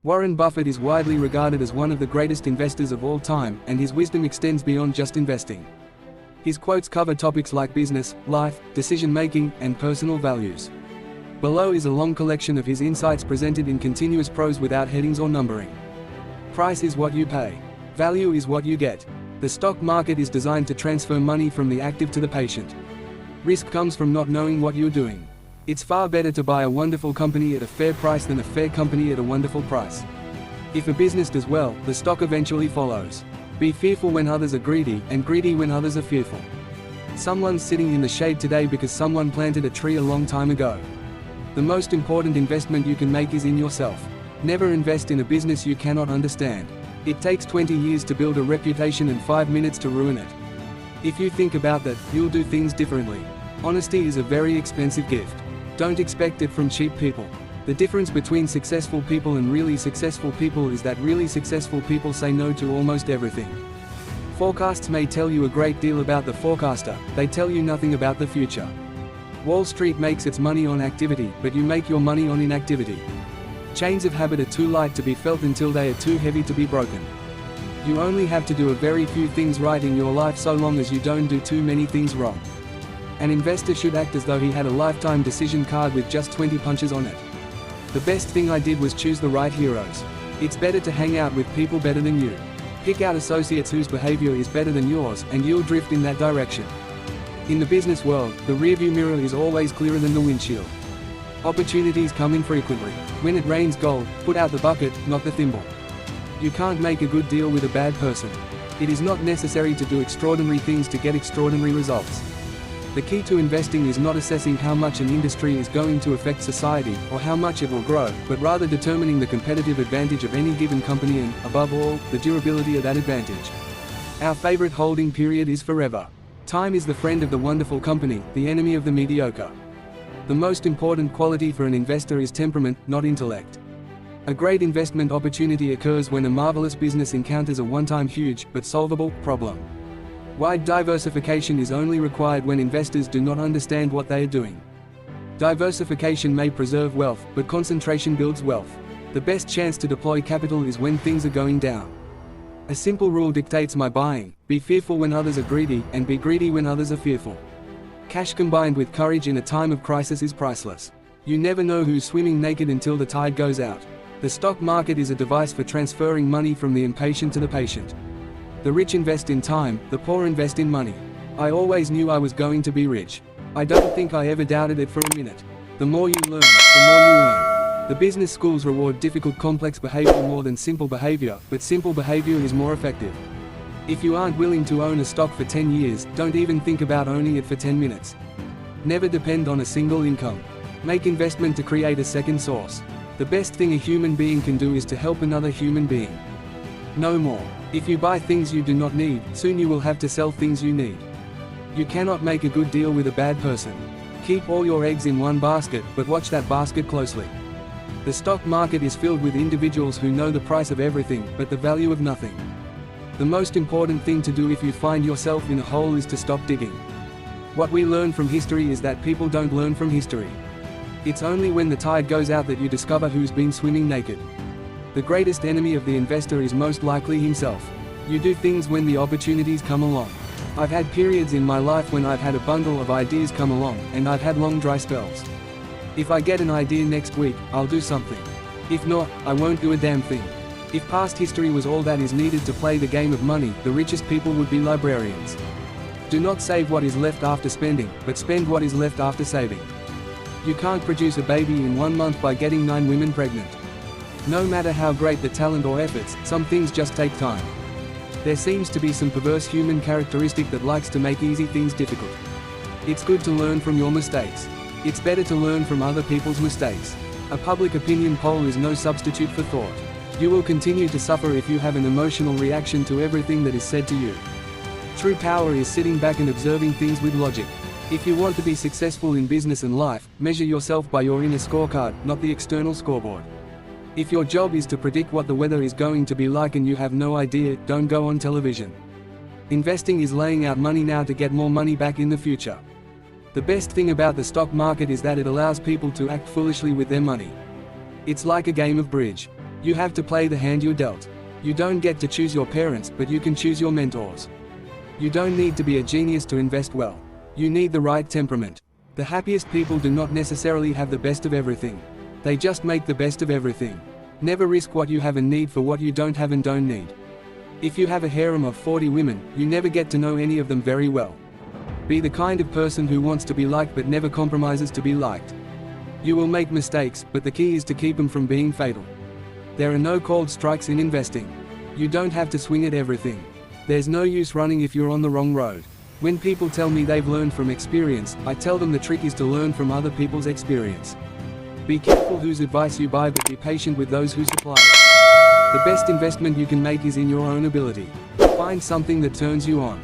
Warren Buffett is widely regarded as one of the greatest investors of all time, and his wisdom extends beyond just investing. His quotes cover topics like business, life, decision-making, and personal values. Below is a long collection of his insights presented in continuous prose without headings or numbering. Price is what you pay. Value is what you get. The stock market is designed to transfer money from the active to the patient. Risk comes from not knowing what you're doing. It's far better to buy a wonderful company at a fair price than a fair company at a wonderful price. If a business does well, the stock eventually follows. Be fearful when others are greedy, and greedy when others are fearful. Someone's sitting in the shade today because someone planted a tree a long time ago. The most important investment you can make is in yourself. Never invest in a business you cannot understand. It takes 20 years to build a reputation and 5 minutes to ruin it. If you think about that, you'll do things differently. Honesty is a very expensive gift. Don't expect it from cheap people. The difference between successful people and really successful people is that really successful people say no to almost everything. Forecasts may tell you a great deal about the forecaster, they tell you nothing about the future. Wall Street makes its money on activity, but you make your money on inactivity. Chains of habit are too light to be felt until they are too heavy to be broken. You only have to do a very few things right in your life so long as you don't do too many things wrong. An investor should act as though he had a lifetime decision card with just 20 punches on it. The best thing I did was choose the right heroes. It's better to hang out with people better than you. Pick out associates whose behavior is better than yours, and you'll drift in that direction. In the business world, the rearview mirror is always clearer than the windshield. Opportunities come infrequently. When it rains gold, put out the bucket, not the thimble. You can't make a good deal with a bad person. It is not necessary to do extraordinary things to get extraordinary results. The key to investing is not assessing how much an industry is going to affect society, or how much it will grow, but rather determining the competitive advantage of any given company and, above all, the durability of that advantage. Our favorite holding period is forever. Time is the friend of the wonderful company, the enemy of the mediocre. The most important quality for an investor is temperament, not intellect. A great investment opportunity occurs when a marvelous business encounters a one-time huge, but solvable, problem. Wide diversification is only required when investors do not understand what they are doing. Diversification may preserve wealth, but concentration builds wealth. The best chance to deploy capital is when things are going down. A simple rule dictates my buying: be fearful when others are greedy, and be greedy when others are fearful. Cash combined with courage in a time of crisis is priceless. You never know who's swimming naked until the tide goes out. The stock market is a device for transferring money from the impatient to the patient. The rich invest in time, the poor invest in money. I always knew I was going to be rich. I don't think I ever doubted it for a minute. The more you learn, the more you earn. The business schools reward difficult complex behavior more than simple behavior, but simple behavior is more effective. If you aren't willing to own a stock for 10 years, don't even think about owning it for 10 minutes. Never depend on a single income. Make investment to create a second source. The best thing a human being can do is to help another human being. No more. If you buy things you do not need, soon you will have to sell things you need. You cannot make a good deal with a bad person. Keep all your eggs in one basket, but watch that basket closely. The stock market is filled with individuals who know the price of everything, but the value of nothing. The most important thing to do if you find yourself in a hole is to stop digging. What we learn from history is that people don't learn from history. It's only when the tide goes out that you discover who's been swimming naked. The greatest enemy of the investor is most likely himself. You do things when the opportunities come along. I've had periods in my life when I've had a bundle of ideas come along, and I've had long dry spells. If I get an idea next week, I'll do something. If not, I won't do a damn thing. If past history was all that is needed to play the game of money, the richest people would be librarians. Do not save what is left after spending, but spend what is left after saving. You can't produce a baby in 1 month by getting 9 women pregnant. No matter how great the talent or efforts, some things just take time. There seems to be some perverse human characteristic that likes to make easy things difficult. It's good to learn from your mistakes. It's better to learn from other people's mistakes. A public opinion poll is no substitute for thought. You will continue to suffer if you have an emotional reaction to everything that is said to you. True power is sitting back and observing things with logic. If you want to be successful in business and life, measure yourself by your inner scorecard, not the external scoreboard. If your job is to predict what the weather is going to be like and you have no idea, don't go on television. Investing is laying out money now to get more money back in the future. The best thing about the stock market is that it allows people to act foolishly with their money. It's like a game of bridge. You have to play the hand you're dealt. You don't get to choose your parents, but you can choose your mentors. You don't need to be a genius to invest well. You need the right temperament. The happiest people do not necessarily have the best of everything. They just make the best of everything. Never risk what you have and need for what you don't have and don't need. If you have a harem of 40 women, you never get to know any of them very well. Be the kind of person who wants to be liked but never compromises to be liked. You will make mistakes, but the key is to keep them from being fatal. There are no cold strikes in investing. You don't have to swing at everything. There's no use running if you're on the wrong road. When people tell me they've learned from experience, I tell them the trick is to learn from other people's experience. Be careful whose advice you buy, but be patient with those who supply it. The best investment you can make is in your own ability. Find something that turns you on.